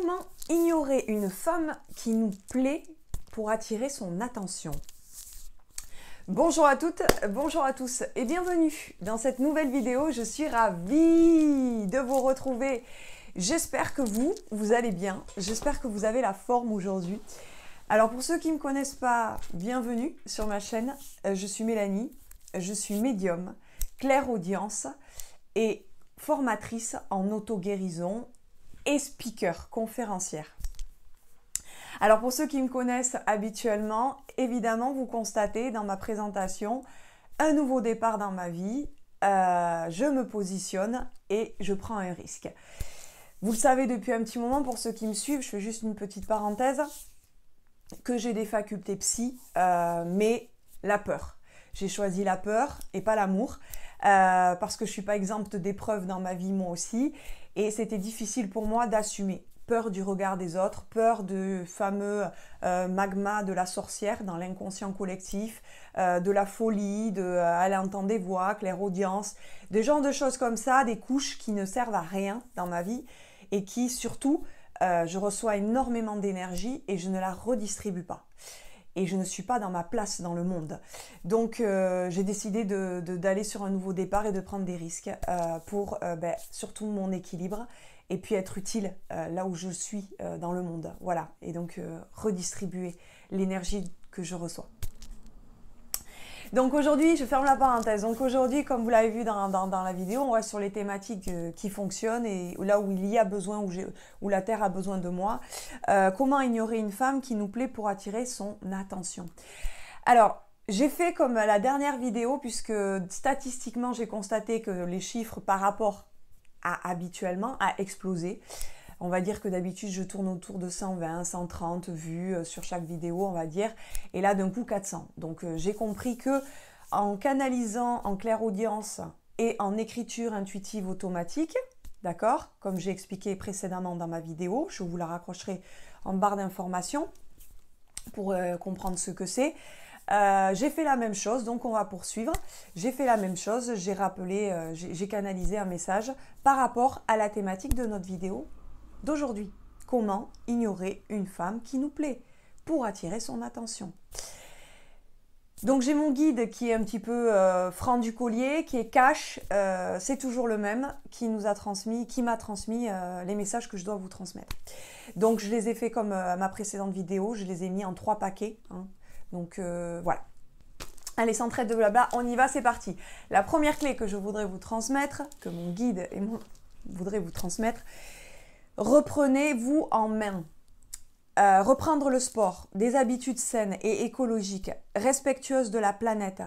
Comment ignorer une femme qui nous plaît pour attirer son attention? Bonjour à toutes, bonjour à tous et bienvenue dans cette nouvelle vidéo. Je suis ravie de vous retrouver. J'espère que vous allez bien, j'espère que vous avez la forme aujourd'hui. Alors pour ceux qui ne me connaissent pas, bienvenue sur ma chaîne. Je suis Mélanie, je suis médium, clairaudience et formatrice en auto-guérison et speaker, conférencière. Alors pour ceux qui me connaissent habituellement, évidemment vous constatez dans ma présentation un nouveau départ dans ma vie. Je me positionne et je prends un risque. Vous le savez depuis un petit moment, pour ceux qui me suivent, je fais juste une petite parenthèse, que j'ai des facultés psy, mais la peur. J'ai choisi la peur et pas l'amour, parce que je ne suis pas exempte d'épreuves dans ma vie moi aussi, et c'était difficile pour moi d'assumer. Peur du regard des autres, peur du fameux magma de la sorcière dans l'inconscient collectif, de la folie, elle entend des voix, clairaudience, des genres de choses comme ça, des couches qui ne servent à rien dans ma vie et qui surtout, je reçois énormément d'énergie et je ne la redistribue pas. Et je ne suis pas dans ma place dans le monde. Donc j'ai décidé d'aller sur un nouveau départ et de prendre des risques pour surtout mon équilibre et puis être utile là où je suis dans le monde. Voilà, et donc redistribuer l'énergie que je reçois. Donc aujourd'hui, je ferme la parenthèse. Donc aujourd'hui, comme vous l'avez vu dans la vidéo, on reste sur les thématiques qui fonctionnent et là où il y a besoin, où la Terre a besoin de moi. Comment ignorer une femme qui nous plaît pour attirer son attention? Alors, j'ai fait comme la dernière vidéo, puisque statistiquement, j'ai constaté que les chiffres par rapport à habituellement a explosé. On va dire que d'habitude, je tourne autour de 120, 130 vues sur chaque vidéo, on va dire. Et là, d'un coup, 400. Donc, j'ai compris que en canalisant en clairaudience et en écriture intuitive automatique, d'accord, comme j'ai expliqué précédemment dans ma vidéo, je vous la raccrocherai en barre d'informations pour comprendre ce que c'est. J'ai fait la même chose, donc on va poursuivre. J'ai fait la même chose, j'ai rappelé, j'ai canalisé un message par rapport à la thématique de notre vidéo d'aujourd'hui. Comment ignorer une femme qui nous plaît pour attirer son attention? Donc j'ai mon guide qui est un petit peu franc du collier, qui est cash, c'est toujours le même, qui m'a transmis les messages que je dois vous transmettre. Donc je les ai fait comme ma précédente vidéo, je les ai mis en 3 paquets. Hein. Donc voilà. Allez, sans traite de blabla, on y va, c'est parti. La première clé que je voudrais vous transmettre, que mon guide et moi voudrais vous transmettre, reprenez-vous en main. Reprendre le sport, des habitudes saines et écologiques, respectueuses de la planète.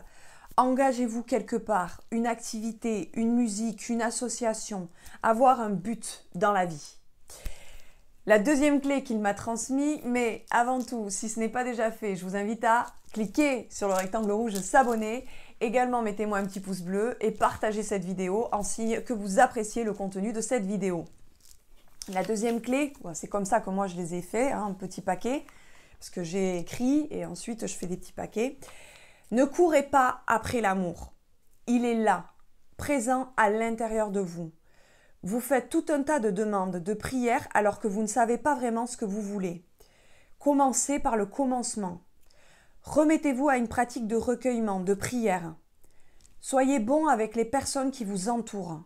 Engagez-vous quelque part, une activité, une musique, une association, avoir un but dans la vie. La deuxième clé qu'il m'a transmise, mais avant tout, si ce n'est pas déjà fait, je vous invite à cliquer sur le rectangle rouge s'abonner. Également, mettez-moi un petit pouce bleu et partagez cette vidéo en signe que vous appréciez le contenu de cette vidéo. La deuxième clé, c'est comme ça que moi je les ai fait, hein, un petit paquet, parce que j'ai écrit et ensuite je fais des petits paquets. Ne courez pas après l'amour. Il est là, présent à l'intérieur de vous. Vous faites tout un tas de demandes, de prières, alors que vous ne savez pas vraiment ce que vous voulez. Commencez par le commencement. Remettez-vous à une pratique de recueillement, de prière. Soyez bon avec les personnes qui vous entourent.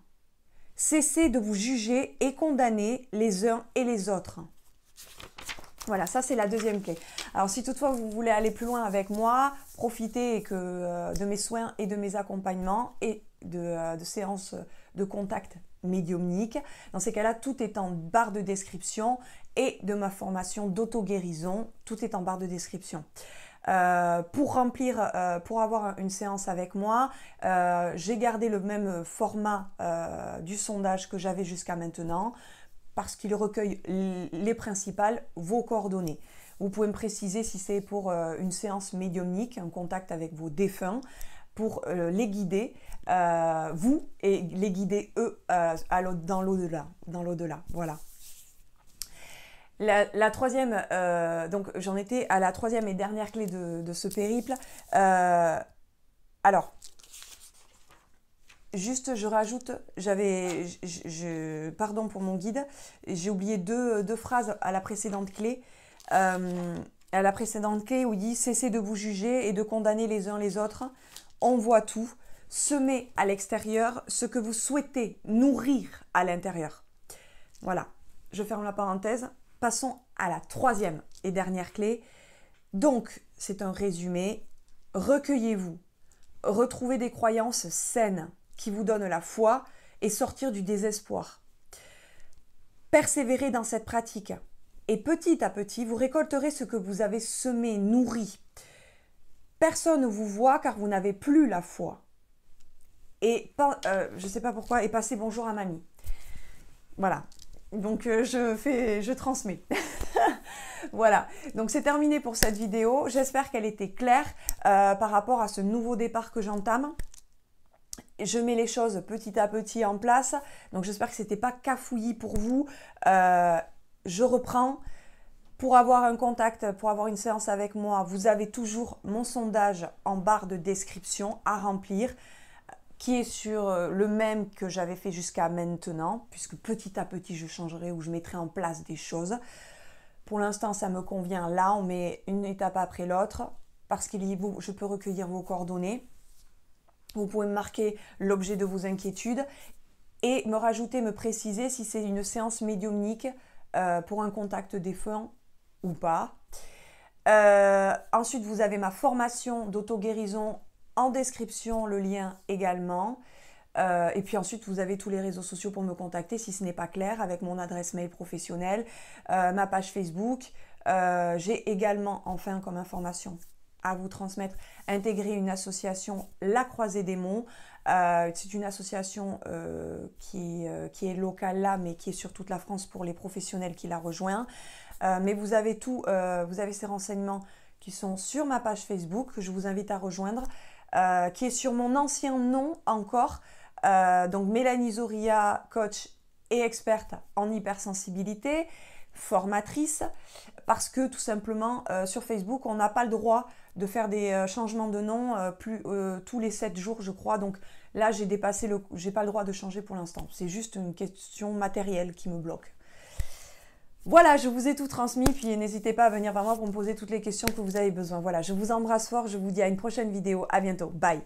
Cessez de vous juger et condamner les uns et les autres. Voilà, ça c'est la deuxième clé. Alors si toutefois vous voulez aller plus loin avec moi, profitez de mes soins et de mes accompagnements et de séances de contact médiumnique. Dans ces cas-là, tout est en barre de description et de ma formation d'auto-guérison, tout est en barre de description. Pour avoir une séance avec moi, j'ai gardé le même format du sondage que j'avais jusqu'à maintenant parce qu'il recueille les principales, vos coordonnées. Vous pouvez me préciser si c'est pour une séance médiumnique, un contact avec vos défunts, pour les guider, vous, et les guider eux dans l'au-delà. Voilà. La troisième, donc j'en étais à la troisième et dernière clé de ce périple. Alors, juste, je rajoute, pardon pour mon guide, j'ai oublié deux phrases à la précédente clé. À la précédente clé où il dit « Cessez de vous juger et de condamner les uns les autres. On voit tout. Semez à l'extérieur ce que vous souhaitez nourrir à l'intérieur. » Voilà, je ferme la parenthèse. Passons à la troisième et dernière clé. Donc, c'est un résumé. Recueillez-vous. Retrouvez des croyances saines qui vous donnent la foi et sortir du désespoir. Persévérez dans cette pratique et petit à petit, vous récolterez ce que vous avez semé, nourri. Personne ne vous voit car vous n'avez plus la foi. Et je ne sais pas pourquoi, et passez bonjour à mamie. Voilà, donc je transmets. Voilà, donc c'est terminé pour cette vidéo. J'espère qu'elle était claire par rapport à ce nouveau départ que j'entame. Je mets les choses petit à petit en place. Donc j'espère que ce n'était pas cafouillis pour vous. Je reprends. Pour avoir un contact, pour avoir une séance avec moi, vous avez toujours mon sondage en barre de description à remplir, qui est sur le même que j'avais fait jusqu'à maintenant, puisque petit à petit je changerai ou je mettrai en place des choses. Pour l'instant, ça me convient. Là, on met une étape après l'autre, parce que je peux recueillir vos coordonnées. Vous pouvez me marquer l'objet de vos inquiétudes et me rajouter, me préciser si c'est une séance médiumnique pour un contact défunt ou pas. Ensuite, vous avez ma formation d'auto-guérison en description, le lien également. Et puis ensuite, vous avez tous les réseaux sociaux pour me contacter si ce n'est pas clair, avec mon adresse mail professionnelle, ma page Facebook. J'ai également, enfin, comme information à vous transmettre, intégré une association, La Croisée des Monts. C'est une association qui est locale là, mais qui est sur toute la France pour les professionnels qui la rejoignent. Mais vous avez vous avez ces renseignements qui sont sur ma page Facebook, que je vous invite à rejoindre, qui est sur mon ancien nom encore, donc Mélanie Zoria, coach et experte en hypersensibilité, formatrice, parce que tout simplement sur Facebook, on n'a pas le droit de faire des changements de nom tous les 7 jours, je crois. Donc là, j'ai pas le droit de changer pour l'instant. C'est juste une question matérielle qui me bloque. Voilà, je vous ai tout transmis, puis n'hésitez pas à venir vers moi pour me poser toutes les questions que vous avez besoin. Voilà, je vous embrasse fort, je vous dis à une prochaine vidéo. À bientôt. Bye.